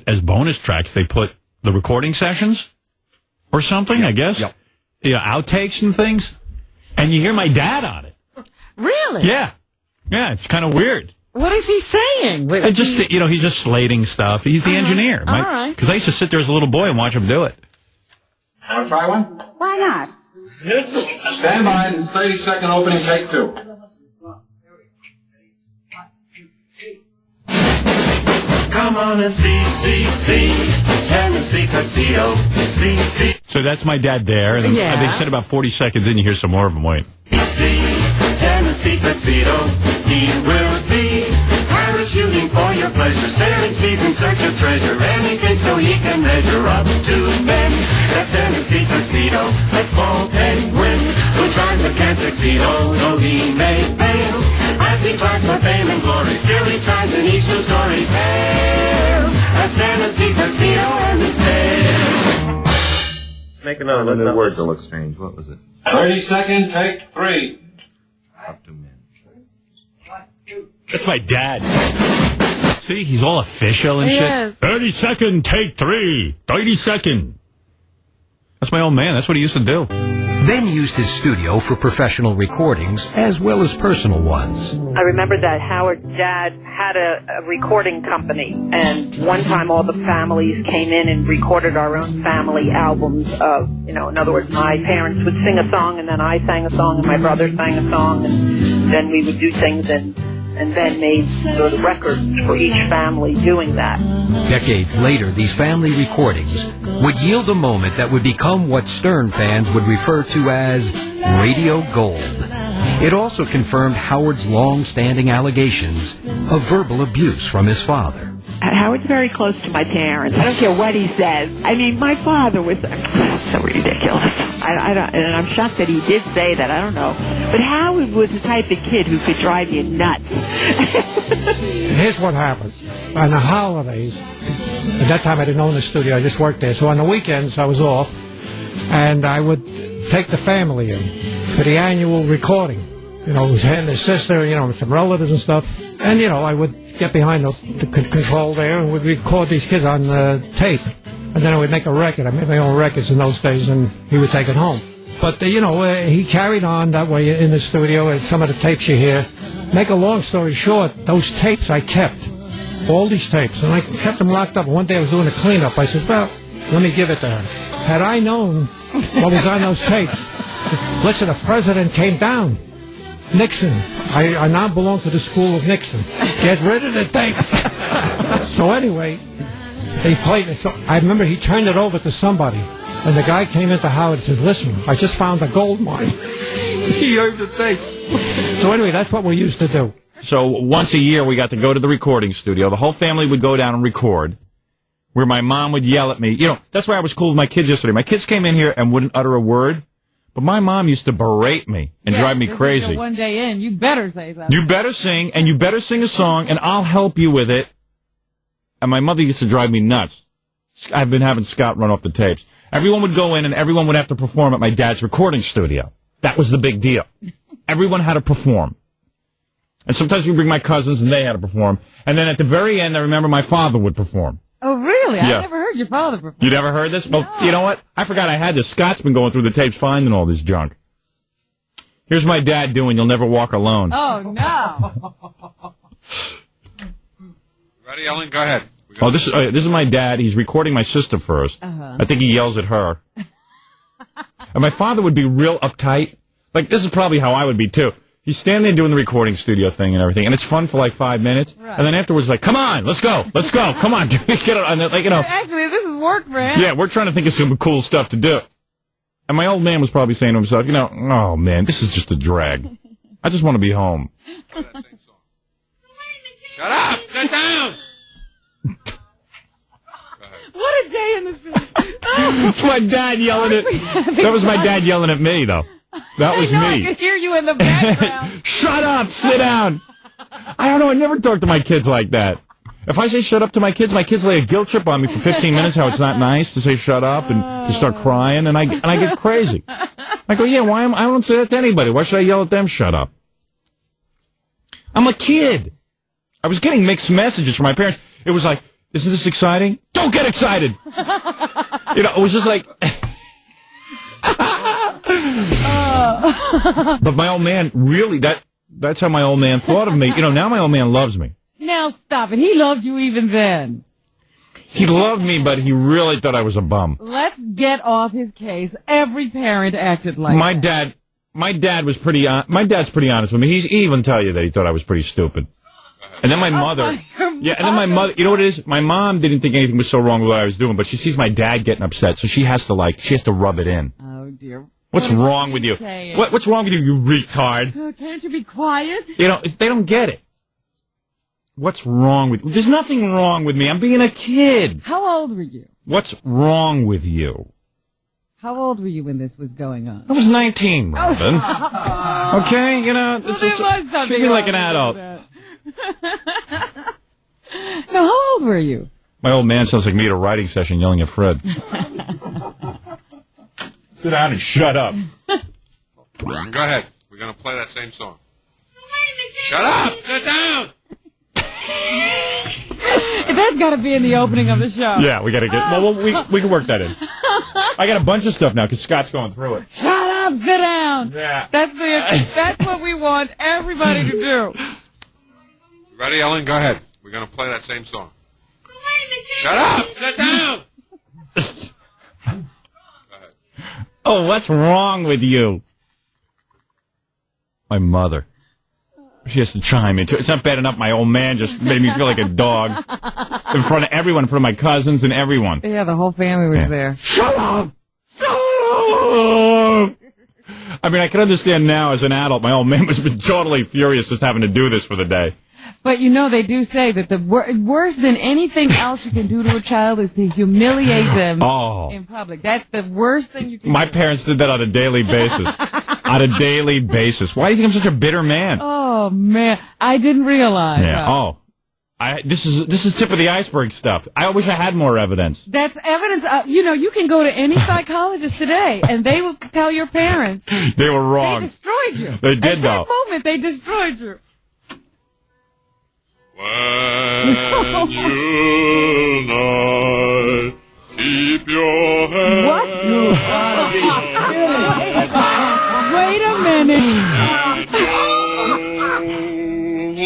as bonus tracks, they put the recording sessions or something, I guess. Yep. Yeah, outtakes and things. And you hear my dad on it. Really? Yeah. Yeah, it's kind of weird. What is he saying? He's just slating stuff. He's the engineer. All right. Because I used to sit there as a little boy and watch him do it. Want to try one? Why not? Stand by. 30-second opening, take 2. Come on and see, Tennessee Tuxedo, see. So that's my dad there. And Yeah. they said about 40 seconds, then you hear some more of them. Wait. Tennessee Tuxedo, he will be parachuting for your pleasure, sailing seas in search of treasure, anything so he can measure up to men. That's Tennessee Tuxedo, a small penguin who tries but can't succeed, although he may fail. As he climbs for fame and glory, still he tries in each new story tale. That's Tennessee Tuxedo and his tale. Let's make another new word that looks strange. What was it? 30-second, take 3. Up to men. That's my dad. See, he's all official and Yes. shit. 30-second, take 3. 30-second. That's my old man. That's what he used to do. Ben used his studio for professional recordings as well as personal ones. I remember that Howard's dad had a recording company, and one time all the families came in and recorded our own family albums. In other words, my parents would sing a song, and then I sang a song, and my brother sang a song, and then we would do things, and then made the records for each family doing that. Decades later, these family recordings would yield a moment that would become what Stern fans would refer to as radio gold. It also confirmed Howard's long-standing allegations of verbal abuse from his father. Howard's very close to my parents. I don't care what he says. I mean, my father was so ridiculous. I don't, and I'm shocked that he did say that. I don't know. But Howard was the type of kid who could drive you nuts. Here's what happened. On the holidays, at that time I didn't own the studio, I just worked there. So on the weekends I was off, and I would take the family in for the annual recording. It was him, his sister, some relatives and stuff. And, I would get behind the control there and would record these kids on tape. And then I would make a record. I made my own records in those days, and he would take it home. But, he carried on that way in the studio, and some of the tapes you hear. Make a long story short, those tapes I kept. All these tapes. And I kept them locked up. One day I was doing a cleanup. I said, well, let me give it to her. Had I known what was on those tapes, listen, the president came down. Nixon. I now belong to the school of Nixon. Get rid of the tapes. So anyway, they played it. So I remember he turned it over to somebody. And the guy came into Howard and said, listen, I just found a gold mine. He heard the tapes. So anyway, that's what we used to do. So once a year, we got to go to the recording studio. The whole family would go down and record, where my mom would yell at me. That's why I was cool with my kids yesterday. My kids came in here and wouldn't utter a word, but my mom used to berate me and drive me crazy. One day in, you better say something. You better sing, and you better sing a song, and I'll help you with it. And my mother used to drive me nuts. I've been having Scott run off the tapes. Everyone would go in, and everyone would have to perform at my dad's recording studio. That was the big deal. Everyone had to perform. And sometimes we bring my cousins, and they had to perform. And then at the very end, I remember my father would perform. Oh, really? Yeah. I never heard your father perform. You never heard this? Well, you know what? I forgot I had this. Scott's been going through the tapes finding all this junk. Here's my dad doing You'll Never Walk Alone. Oh, no. Ready, Ellen? Go ahead. Oh, this is my dad. He's recording my sister first. I think he yells at her. And my father would be real uptight. Like, this is probably how I would be, too. He's standing there doing the recording studio thing and everything, and it's fun for like 5 minutes. Right. And then afterwards, like, come on, let's go, come on, get it. And then, Actually, this is work, man. Yeah, we're trying to think of some cool stuff to do. And my old man was probably saying to himself, oh, man, this is just a drag. I just want to be home. Shut up! Sit down! What a day in the city. That's my dad yelling at... That was my dad yelling at me, though. That was me. I could hear you in the background. Shut up! Sit down! I don't know, I never talk to my kids like that. If I say shut up to my kids lay a guilt trip on me for 15 minutes, how it's not nice to say shut up and to start crying, and I get crazy. I go, yeah, I don't say that to anybody. Why should I yell at them, shut up? I'm a kid. I was getting mixed messages from my parents. It was like, Isn't this exciting? Don't get excited. It was just like. But my old man, really, that's how my old man thought of me. Now my old man loves me. Now stop it. He loved you even then. He loved me, but he really thought I was a bum. Let's get off his case. Every parent acted like that. My dad was pretty. My dad's pretty honest with me. He even tell you that he thought I was pretty stupid. And then my mother. Yeah, and then my mother. You know what it is? My mom didn't think anything was so wrong with what I was doing, but she sees my dad getting upset, so she has to rub it in. Oh dear. What's wrong with you? What's wrong with you retard? Can't you be quiet? They don't get it. What's wrong with you? There's nothing wrong with me. I'm being a kid. How old were you? What's wrong with you? How old were you when this was going on? I was 19, Robin. Okay, should be like an adult. Now, how old were you? My old man sounds like me at a writing session yelling at Fred. Sit down and shut up. Go ahead. We're going to play that same song. Shut up! Sit down! That's got to be in the opening of the show. Yeah, we got to get. Well, we can work that in. I got a bunch of stuff now because Scott's going through it. Shut up! Sit down! Yeah. That's what we want everybody to do. Ready, Ellen? Go ahead. We're going to play that same song. Shut up! Sit down! Oh, what's wrong with you? My mother. She has to chime in. It's not bad enough my old man just made me feel like a dog. In front of everyone, in front of my cousins and everyone. Yeah, the whole family was there. Shut up! Shut up! I mean, I can understand now as an adult, my old man must have been totally furious just having to do this for the day. But they do say that the worse than anything else you can do to a child is to humiliate them in public. That's the worst thing you can do. My parents did that on a daily basis. On a daily basis. Why do you think I'm such a bitter man? Oh, man. I didn't realize. Yeah. This is tip of the iceberg stuff. I wish I had more evidence. That's evidence. You can go to any psychologist today, and they will tell your parents. They were wrong. They destroyed you. They did, though. At that moment, they destroyed you. When unite, keep your head. What? Wait a minute.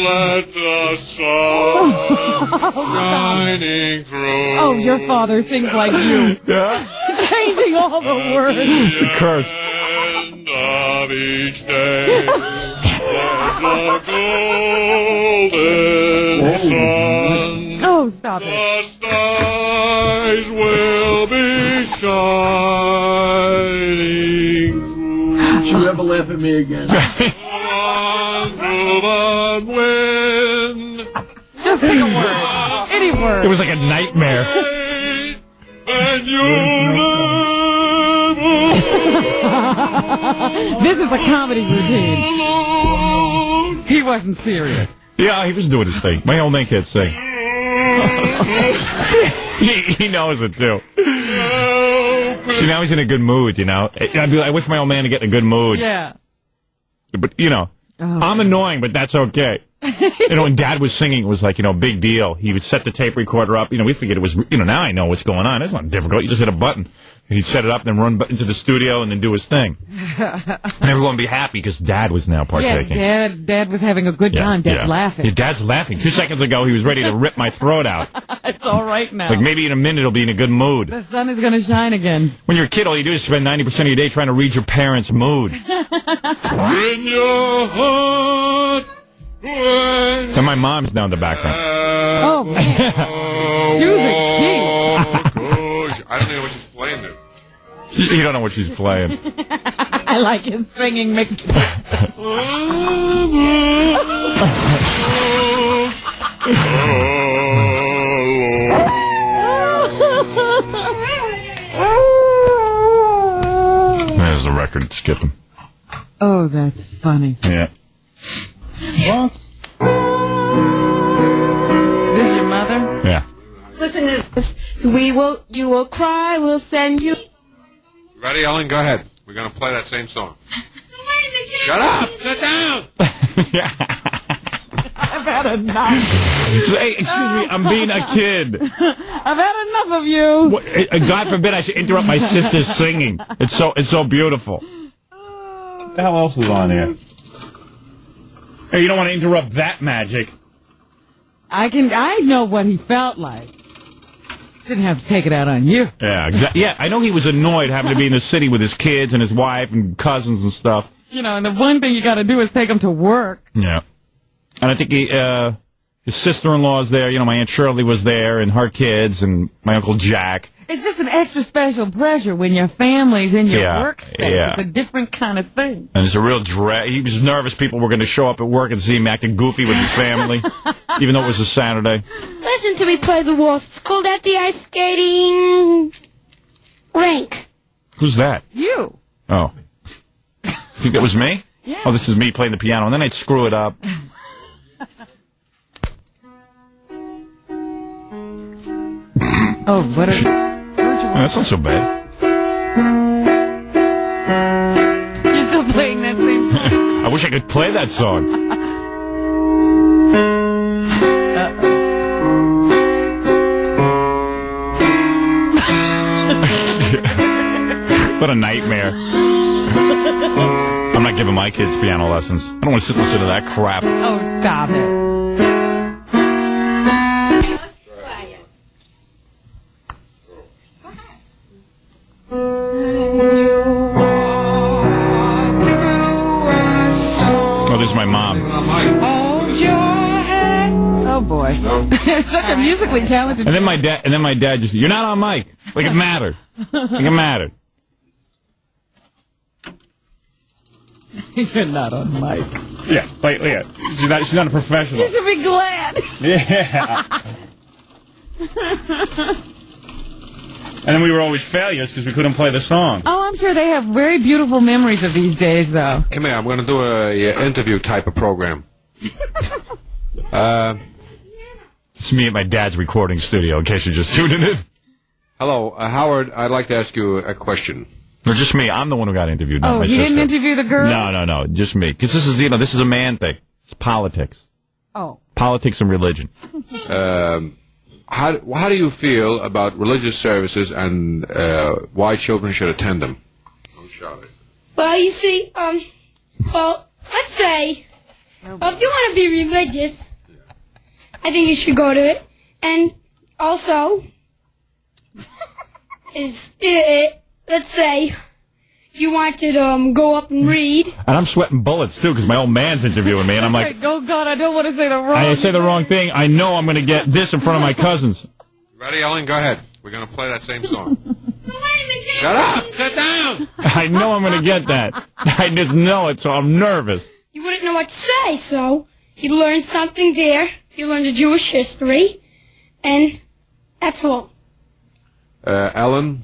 Let the sun shining through. Oh, your father sings like you. Yeah? Changing all the words. It's a curse. End of each day, there's a golden sun. Oh, stop it. The stars will be shining through. Don't you ever laugh at me again. Through the wind. Just pick a word. Any word. It was like a nightmare. And you live This is a comedy routine. He wasn't serious. Yeah, he was doing his thing. My old man can't sing. he knows it, too. See, now he's in a good mood, I wish my old man to get in a good mood. Yeah. But, I'm annoying, but that's okay. When Dad was singing, it was like, big deal. He would set the tape recorder up. We figured it was, now I know what's going on. It's not difficult. You just hit a button. And he'd set it up, then run into the studio, and then do his thing. And everyone would be happy because Dad was now partaking. Yeah, Dad was having a good time. Dad's laughing. Yeah, Dad's laughing. 2 seconds ago, he was ready to rip my throat out. It's all right now. Like maybe in a minute, he'll be in a good mood. The sun is going to shine again. When you're a kid, all you do is spend 90% of your day trying to read your parents' mood. in your heart. And my mom's down in the background. Oh, man. She was a key. Gosh, I don't know what she's playing now. You don't know what she's playing. I like his singing mixed. There's the record skipping. Oh, that's funny. Yeah. This your mother? Yeah. Listen to this. You will cry, we'll send you. Ready, Ellen? Go ahead. We're going to play that same song. Shut up! Sit down! I had enough. Hey, excuse me, I'm being a kid. I've had enough of you. What, God forbid I should interrupt my sister's singing. It's so beautiful. What the hell else is on here? Hey, you don't want to interrupt that magic. I know what he felt like. Didn't have to take it out on you. Yeah, exactly. Yeah, I know he was annoyed having to be in the city with his kids and his wife and cousins and stuff. You know, and the one thing you got to do is take them to work. Yeah. And I think his sister-in-law is there. You know, my Aunt Shirley was there and her kids and my Uncle Jack. It's just an extra special pressure when your family's in your Yeah, workspace. yeah. It's a different kind of thing. And it's a real dread. He was nervous people were going to show up at work and see him acting goofy with his family, even though it was a Saturday. Listen to me play the waltz. It's called At the Ice Skating Rink. Who's that? You. Oh. Think that was me? Yeah. Oh, this is me playing the piano, and then I'd screw it up. Oh, what a... That's not so bad. You're still playing that same song? I wish I could play that song. What a nightmare. I'm not giving my kids piano lessons. I don't want to sit and listen to that crap. Oh, stop it. Oh, this is my mom. Oh boy. Such a musically talented. And then my dad just, you're not on mic. Like it mattered. Like it mattered. You're not on mic. Yeah, like, yeah. She's not a professional. You should be glad. Yeah. And then we were always failures because we couldn't play the song. Oh, I'm sure they have very beautiful memories of these days, though. Come here, I'm going to do a interview type of program. It's me at my dad's recording studio, in case you're just tuning in. Hello, Howard, I'd like to ask you a question. No, just me. I'm the one who got interviewed, not Oh, my he sister. didn't interview the girl? No, just me. Because this is a man thing. It's politics. Oh. Politics and religion. How do you feel about religious services and why children should attend them? Oh, Charlotte. Well, you see, well, let's say, well, if you want to be religious, I think you should go to it. And also, let's say you want to go up and read. And I'm sweating bullets, too, because my old man's interviewing me, and I'm like, Oh, God, I don't want to say the wrong I say the wrong thing. I know I'm going to get this in front of my cousins. Ready, Ellen? Go ahead. We're going to play that same song. Shut up! Sit down! I know I'm going to get that. I just know it, so I'm nervous. You wouldn't know what to say, so you learn something there. You learn the Jewish history, and that's all. Ellen,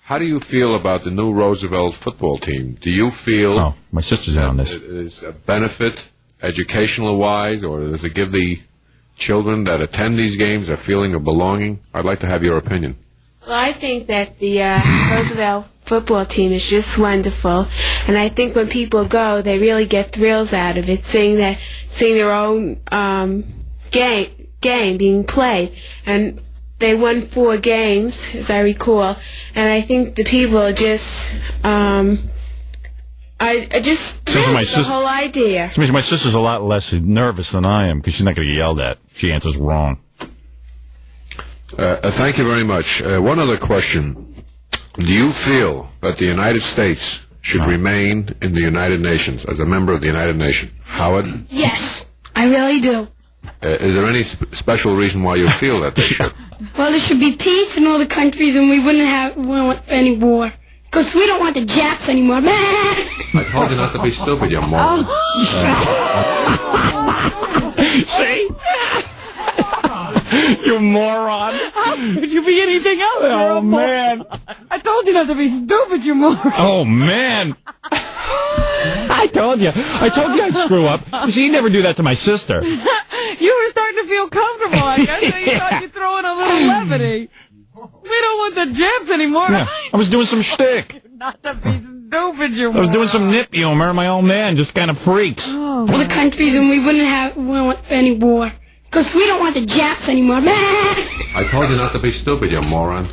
how do you feel about the new Roosevelt football team? Do you feel... Oh, my sister's in on this. It is a benefit, educational-wise, or does it give the children that attend these games a feeling of belonging? I'd like to have your opinion. Well, I think that the Roosevelt football team is just wonderful, and I think when people go, they really get thrills out of it, seeing their own game being played, and they won 4 games, as I recall, and I think the people are just, I just thrilled with the whole idea. My sister's a lot less nervous than I am because she's not going to get yelled at. She answers wrong. Thank you very much. One other question. Do you feel that the United States should remain in the United Nations, as a member of the United Nations? Howard? Yes, I really do. Is there any special reason why you feel that they should? Well, there should be peace in all the countries, and we wouldn't want any war. Because we don't want the Japs anymore. I told you not to be stupid, you moron. See? You moron. How could you be anything else? Oh, man. I told you not to be stupid, you moron. Oh, man. I told you I'd screw up. See, you never do that to my sister. You were starting to feel comfortable, I guess, so you thought you'd throw in a little levity. We don't want the Japs anymore. Yeah, I was doing some shtick. Not to be stupid you I was doing some nip humor. My old man just kind of freaks. All the countries, and we wouldn't want any war. Because we don't want the Japs anymore. I told you not to be stupid, you moron.